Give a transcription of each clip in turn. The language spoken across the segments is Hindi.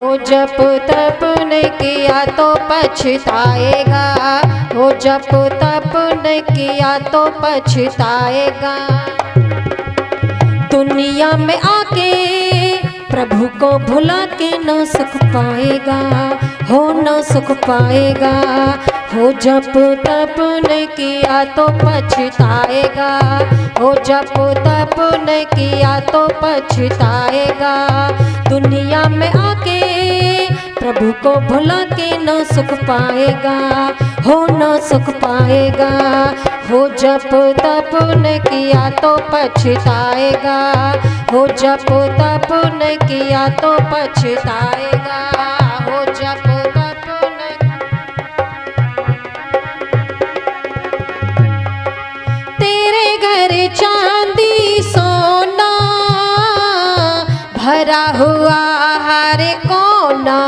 हो जप तप न किया तो पछताएगा, हो जप तप न किया तो पछताएगा। दुनिया में आके प्रभु को भुला के न सुख पाएगा, हो न सुख पाएगा। हो जप तप न किया तो पछताएगा, हो जप तप न किया तो पछताएगा। दुनिया में आके प्रभु को भुला के न सुख पाएगा, हो न सुख पाएगा। हो जप तप न किया तो पछताएगा, हो जप तप न किया तो पछताएगा। हो जप तप न तेरे घर चांदी सोना भरा हुआ हर कोना,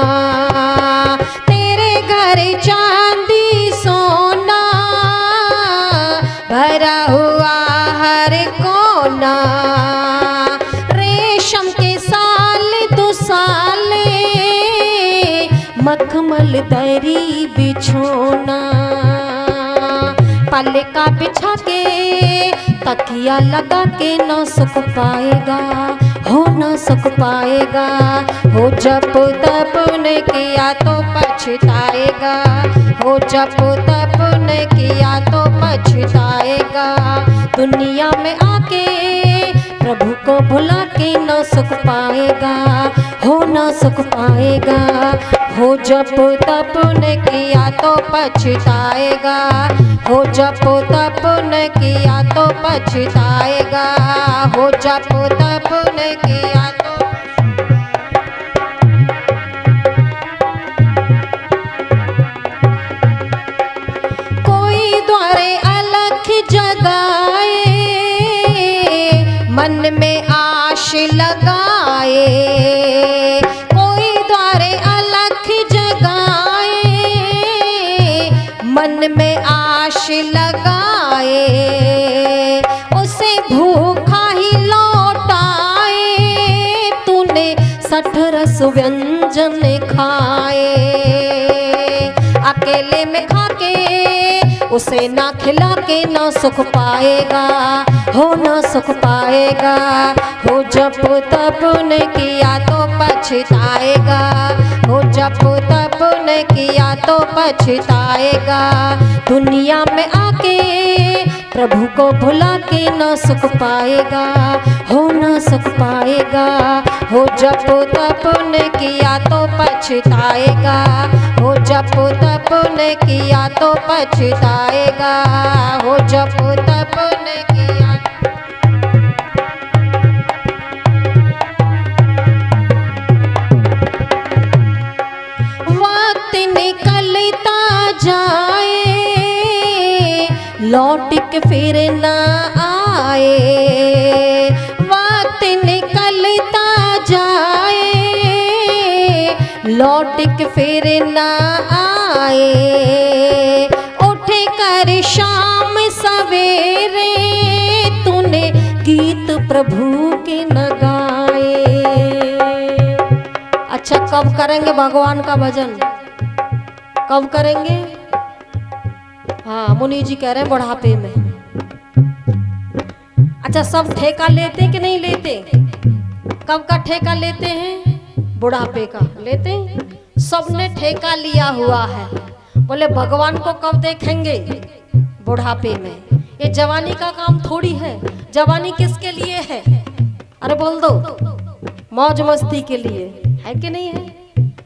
तेरे घर चांदी सोना भरा हुआ हर कोना। रेशम के साल दुसाले मखमल दरी बिछोना, पल्ले का बिछा के तकिया लगा के न सुख पाएगा, हो न सुख पाएगा। हो जप तप न किया तो पछताएगा, हो जप तप न किया तो पछताएगा। दुनिया में आके प्रभु को भुला के न सुख पाएगा, हो न सुख पाएगा। हो जप तप न किया तो पछताएगा, हो जप तप न किया तो पछताएगा। हो जप तप न किया तो कोई द्वारे अलख जगाए, मन में आश लगाए। कोई द्वारे अलख जगाए, मन में आश लगाए। उसे भूखा ही लौटाए, तूने 60 रस व्यंजन खाए। अकेले में खाके उसे ना खिला के न सुख पाएगा, हो न सुख पाएगा। हो जप तप न किया तो पछताएगा, हो जप तप न किया तो पछताएगा। दुनिया में आके प्रभु को भुला के न सुख पाएगा, हो न सुख पाएगा। हो जप तप न किया तो पछताएगा, हो जप तप न किया तो पछताएगा। हो जप तप न किया वक्त निकलता जाए, लौट के फिर ना आए। वक्त निकलता जाए, लौट के फिर ना आए। उठे कर शाम सवेरे, तूने गीत प्रभु के न गाए। अच्छा, कब करेंगे भगवान का भजन, कब करेंगे? हाँ, मुनि जी कह रहे हैं बुढ़ापे में। अच्छा, सब ठेका लेते कि नहीं लेते? कब का ठेका लेते हैं? बुढ़ापे का लेते हैं। सबने ठेका लिया हुआ है। बोले भगवान को कब देखेंगे? बुढ़ापे में। ये जवानी का काम थोड़ी है। जवानी किसके लिए है? अरे बोल दो। मौज मस्ती के लिए है कि नहीं है?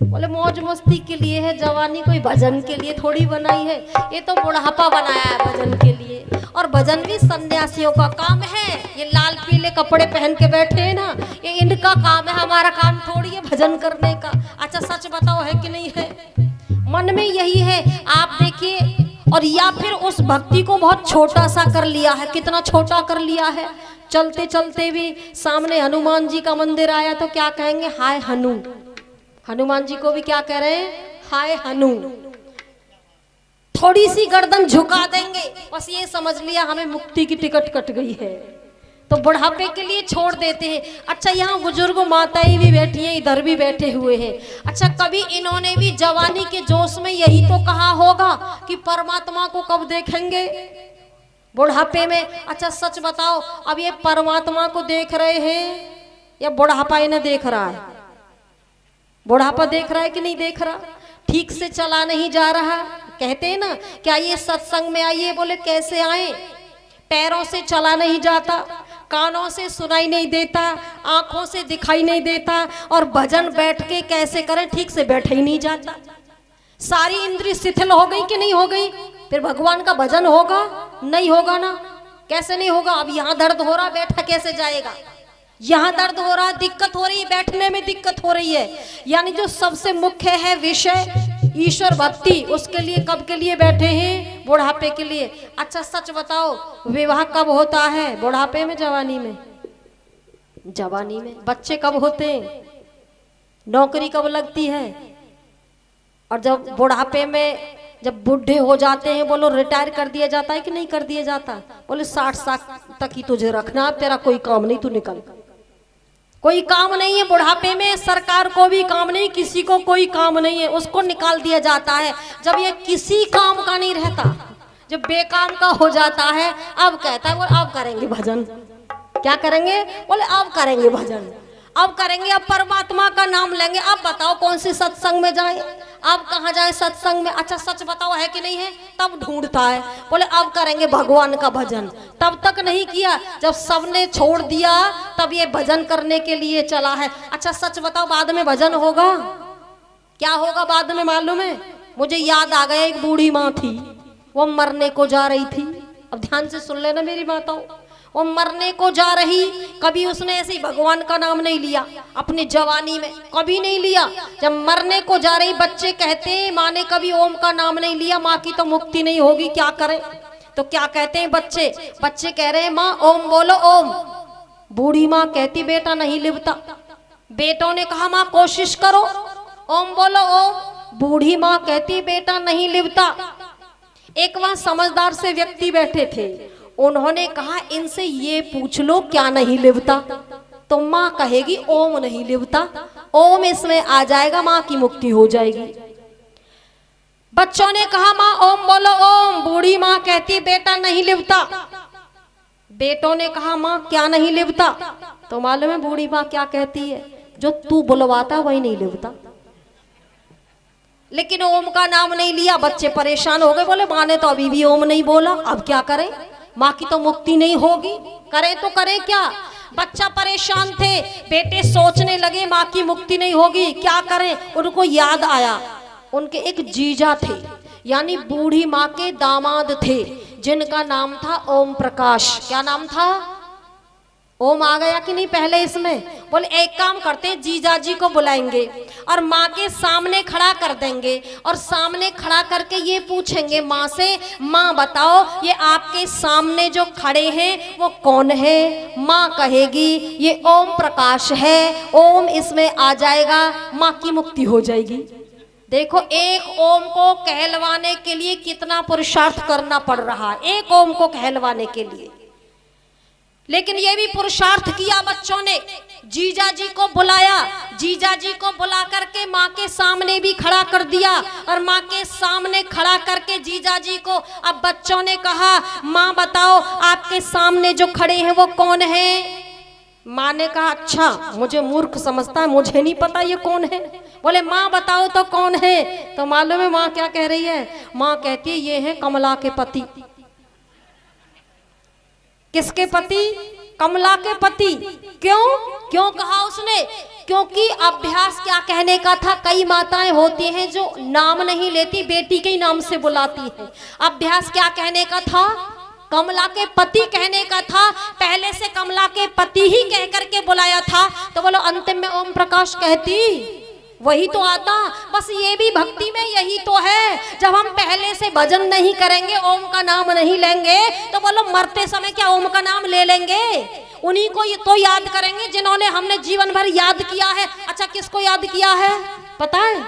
बोले मौज मस्ती के लिए है जवानी, कोई भजन के लिए थोड़ी बनाई है। ये तो बुढ़ापा बनाया है भजन के लिए। और भजन भी सन्यासियों का काम है। ये लाल पीले कपड़े पहन के बैठे हैं ना, ये इनका काम है, हमारा काम थोड़ी है भजन करने का। अच्छा सच बताओ, है कि नहीं है? मन में यही है, आप देखिए। और या फिर उस भक्ति को बहुत छोटा सा कर लिया है। कितना छोटा कर लिया है। चलते चलते भी सामने हनुमान जी का मंदिर आया तो क्या कहेंगे? हाय हनु। हनुमान जी को भी क्या कह रहे हैं? हाय हनु। थोड़ी सी गर्दन झुका देंगे, बस ये समझ लिया हमें मुक्ति की टिकट कट गई है। तो बुढ़ापे के लिए छोड़ देते हैं। अच्छा, यहाँ बुजुर्ग माताएं भी बैठी हैं, इधर भी बैठे हुए हैं। अच्छा, कभी इन्होंने भी जवानी के जोश में यही तो कहा होगा कि परमात्मा को कब देखेंगे बुढ़ापे में। अच्छा सच बताओ, अब ये परमात्मा को देख रहे हैं या बुढ़ापा इन्हें देख रहा है? बुढ़ापा देख रहा है कि नहीं देख रहा? ठीक से चला नहीं जा रहा। कहते हैं ना कि आइए सत्संग में आइए, बोले कैसे आए? पैरों से चला नहीं जाता, कानों से सुनाई नहीं देता, आंखों से दिखाई नहीं देता, और भजन बैठ के कैसे करें? ठीक से बैठा ही नहीं जाता। सारी इंद्रिय शिथिल हो गई कि नहीं हो गई? फिर भगवान का भजन होगा? नहीं होगा ना। कैसे नहीं होगा? अब यहाँ दर्द हो रहा, बैठा कैसे जाएगा? यहाँ दर्द हो रहा, दिक्कत हो रही है, बैठने में दिक्कत हो रही है। यानी जो सबसे मुख्य है विषय ईश्वर भक्ति, उसके लिए कब के लिए बैठे हैं? बुढ़ापे के लिए। अच्छा सच बताओ, विवाह कब होता है? बुढ़ापे में, जवानी में? जवानी में। बच्चे कब होते हैं? नौकरी कब लगती है? और जब बुढ़ापे में, जब बूढ़े हो जाते हैं, बोलो रिटायर कर दिया जाता है कि नहीं कर दिया जाता? बोले 60 साल तक ही तुझे रखना, तेरा कोई काम नहीं, तू निकल। कोई काम नहीं है बुढ़ापे में, सरकार को भी काम नहीं, किसी को कोई काम नहीं है, उसको निकाल दिया जाता है। जब ये किसी काम का नहीं रहता, जब बेकाम का हो जाता है, अब कहता है वो अब करेंगे भजन। क्या करेंगे? बोले अब करेंगे भजन, अब करेंगे, अब परमात्मा का नाम लेंगे। अब बताओ कौन सी सत्संग में जाए, अब कहाँ जाए सत्संग में? अच्छा सच बताओ, है कि नहीं है? तब ढूंढता है, बोले अब करेंगे भगवान का भजन। तब तक नहीं किया, जब सबने छोड़ दिया तब ये भजन करने के लिए चला है। अच्छा सच बताओ, बाद में भजन होगा? क्या होगा बाद में मालूम है? मुझे याद आ गया, एक बूढ़ी माँ थी, वो मरने को जा रही थी। अब ध्यान से सुन लेना मेरी बातों, वो मरने को जा रही, कभी उसने ऐसे भगवान का नाम नहीं लिया अपनी जवानी में, कभी नहीं लिया। जब मरने को जा रही, बच्चे कहते माँ ने कभी ओम का नाम नहीं लिया, माँ की तो मुक्ति नहीं होगी, क्या करें? तो क्या कहते हैं बच्चे? बच्चे कह रहे हैं माँ ओम बोलो ओम। बूढ़ी माँ कहती बेटा नहीं लिपता। बेटों ने कहा माँ कोशिश करो, ओम बोलो ओम। बूढ़ी माँ कहती बेटा नहीं लिपता। एक वहां समझदार से व्यक्ति बैठे थे, उन्होंने कहा इनसे ये पूछ लो क्या नहीं लिपता? तो माँ कहेगी ओम नहीं लिपता, ओम इसमें आ जाएगा, माँ की मुक्ति हो जाएगी। बच्चों ने कहा माँ ओम बोलो ओम। बूढ़ी माँ कहती बेटा नहीं लिपता। बेटों ने कहा माँ क्या नहीं लिपता? तो मालूम है बूढ़ी माँ क्या कहती है? जो तू बुलवाता वही नहीं लिपता। लेकिन ओम का नाम नहीं लिया, बच्चे परेशान हो गए, बोले माँ ने तो अभी भी ओम नहीं बोला, अब क्या करें? माँ की तो मुक्ति नहीं होगी, करें तो करें क्या? बच्चा परेशान थे, बेटे सोचने लगे माँ की मुक्ति नहीं होगी, क्या करें? उनको याद आया, उनके एक जीजा थे, यानी बूढ़ी माँ के दामाद थे, जिनका नाम था ओम प्रकाश। क्या नाम था? ओम आ गया कि नहीं पहले इसमें? बोले एक काम करते हैं, जीजा जी को बुलाएंगे और माँ के सामने खड़ा कर देंगे, और सामने खड़ा करके ये पूछेंगे माँ से, माँ बताओ ये आपके सामने जो खड़े हैं वो कौन है? माँ कहेगी ये ओम प्रकाश है, ओम इसमें आ जाएगा, माँ की मुक्ति हो जाएगी। देखो एक ओम को कहलवाने के लिए कितना पुरुषार्थ करना पड़ रहा है, एक ओम को कहलवाने के लिए। लेकिन ये भी पुरुषार्थ किया बच्चों ने, जीजा जी को बुलाया, जीजा जी को बुला करके माँ के सामने भी खड़ा कर दिया, और माँ के सामने खड़ा करके जीजा जी को, अब बच्चों ने कहा माँ बताओ आपके सामने जो खड़े हैं वो कौन है? माँ ने कहा अच्छा मुझे मूर्ख समझता है, मुझे नहीं पता ये कौन है। बोले माँ बताओ तो कौन है? तो मालूम है माँ क्या कह रही है? माँ कहती है ये है कमला के पति। किसके पति? कमला के पति। क्यों? क्यों कहा उसने? क्योंकि अभ्यास क्या कहने का था, कई माताएं होती हैं जो नाम नहीं लेती, बेटी के ही नाम से बुलाती है। अभ्यास क्या कहने का था? कमला के पति कहने का था, पहले से कमला के पति ही कह करके बुलाया था, तो बोलो अंतिम में ओम प्रकाश कहती, वही तो आता। बस ये भी भक्ति में यही तो है, जब हम पहले से भजन नहीं करेंगे, ओम का नाम नहीं लेंगे, तो बोलो मरते समय क्या ओम का नाम ले लेंगे? उन्हीं को तो याद करेंगे जिन्होंने हमने जीवन भर याद किया है। अच्छा किसको याद किया है पता है?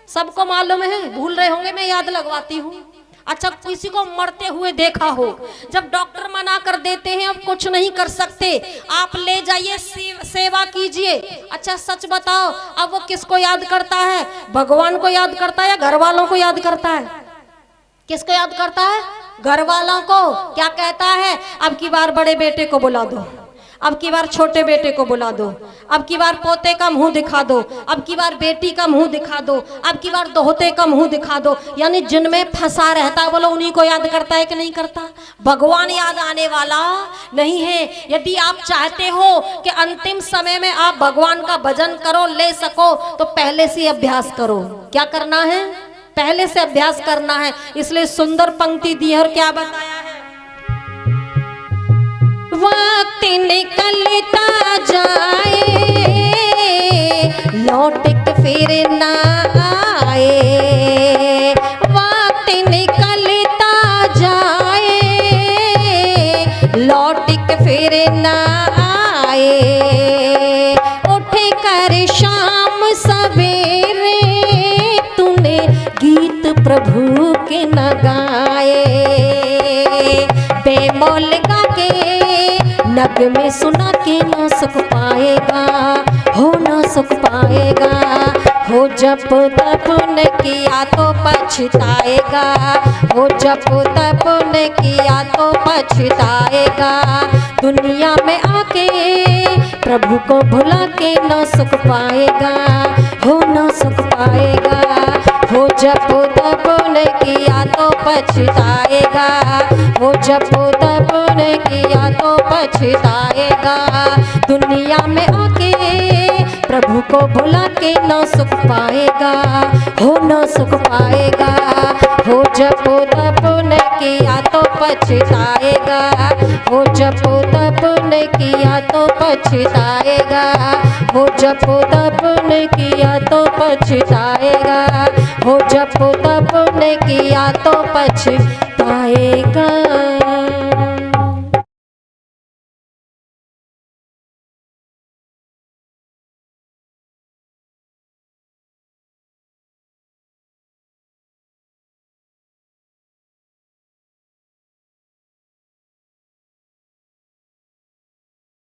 सबको मालूम है, भूल रहे होंगे, मैं याद लगवाती हूँ। अच्छा किसी को मरते हुए देखा हो, जब डॉक्टर मना कर देते हैं अब कुछ नहीं कर सकते, आप ले जाइए सेवा कीजिए। अच्छा सच बताओ अब वो किसको याद करता है? भगवान को याद करता है या घर वालों को याद करता है? किसको याद करता है? घर वालों को। क्या कहता है? अब की बार बड़े बेटे को बुला दो, अब की बार छोटे बेटे को बुला दो, अब की बार पोते का मुंह दिखा दो, अब की बार बेटी का मुंह दिखा दो, अब की बार दोहते का मुंह दिखा दो। यानी जिनमें फंसा रहता है बोलो उन्हीं को याद करता है कि नहीं करता? भगवान याद आने वाला नहीं है। यदि आप चाहते हो कि अंतिम समय में आप भगवान का भजन करो, ले सको, तो पहले से अभ्यास करो। क्या करना है? पहले से अभ्यास करना है। इसलिए सुंदर पंक्ति दी है और क्या बताया है? वक्त निकलता जाए लौट के फिर ना आए, वक्त निकलता जाए लौट के फिर ना आए। उठ कर शाम सवेरे तूने गीत प्रभु के न गाए, बेमोल गा के नग में सुना के ना सुख पाएगा, हो ना सुख पाएगा। हो जप तप न किया तो पछताएगा, हो जप तप न किया तो पछताएगा। दुनिया में आके प्रभु को भुला के ना सुख पाएगा, हो ना सुख पाएगा। हो जप तप न किया तो पछताएगा, हो जप तप न किया तो पछताएगा। दुनिया में आके प्रभु को भुला के ना सुख पाएगा, हो ना सुख पाएगा। हो जप तप न किया तो पछताएगा, हो जप तप न किया तो पछताएगा, हो जप तप न किया तो पछताएगा, हो जप तप न किया तो पछताएगा।